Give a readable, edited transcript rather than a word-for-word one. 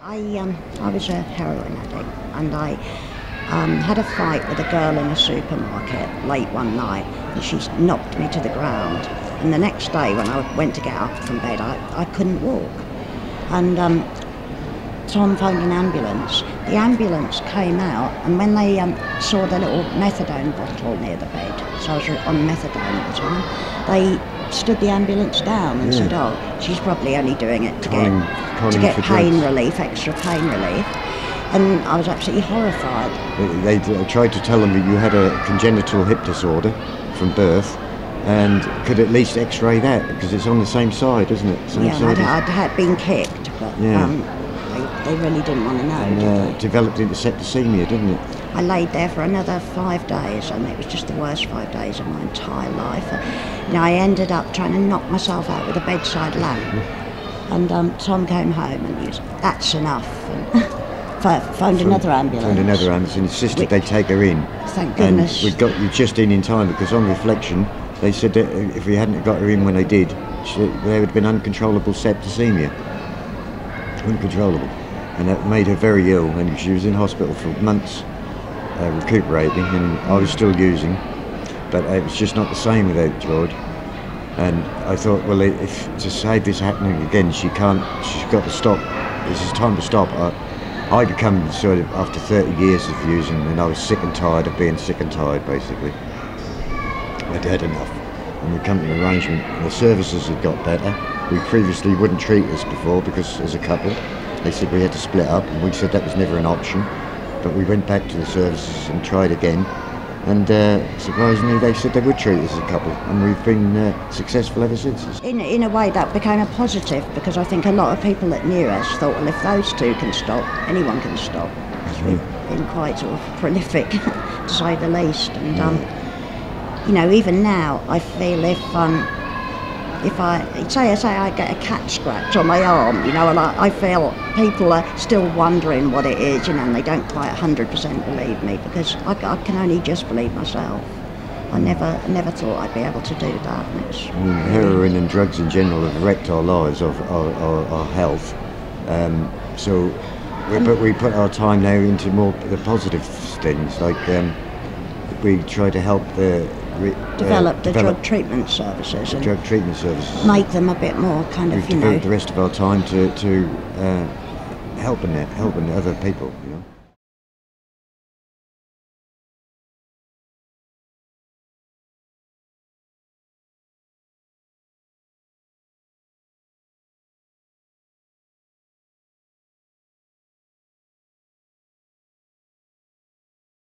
I was a heroin addict, and I had a fight with a girl in a supermarket late one night, and she knocked me to the ground. And the next day, when I went to get up from bed, I couldn't walk. And Tom phoned an ambulance. The ambulance came out, and when they saw the little methadone bottle near the bed, so I was on methadone at the time, they stood the ambulance down and said, "Oh, she's probably only doing it to get pain relief, extra pain relief." And I was absolutely horrified. They tried to tell them that you had a congenital hip disorder from birth, and could at least X-ray that, because it's on the same side, isn't it? I'd had been kicked, but they really didn't want to know. And developed into septicemia, didn't it? I laid there for another 5 days, and it was just the worst 5 days of my entire life. I ended up trying to knock myself out with a bedside lamp, and Tom came home and he was, "That's enough," and phoned another ambulance. And insisted they take her in. Thank goodness. And we got you just in time, because on reflection, they said that if we hadn't got her in when they did, there would have been uncontrollable septicemia. Uncontrollable. And that made her very ill, and she was in hospital for months recuperating, and I was still using, but it was just not the same without George. And I thought, well, if to save this happening again, she's got to stop. This is time to stop. I become sort of, after 30 years of using, and I was sick and tired of being sick and tired, basically. I'd had enough. And we come to an arrangement. The services had got better. We previously wouldn't treat us before, because as a couple, they said we had to split up, and we said that was never an option. But we went back to the services and tried again, and surprisingly they said they would treat us as a couple, and we've been successful ever since. In a way that became a positive, because I think a lot of people that knew us thought, well, if those two can stop, anyone can stop. We've been quite sort of prolific, to say the least. And even now I feel if I get a cat scratch on my arm, and I feel people are still wondering what it is, and they don't quite 100% believe me, because I can only just believe myself. I never thought I'd be able to do that. And it's heroin and drugs in general have wrecked our lives, our health. But we put our time now into more the positive things, like we try to help develop the drug treatment services. Make them a bit more kind of, devote the rest of our time to helping other people,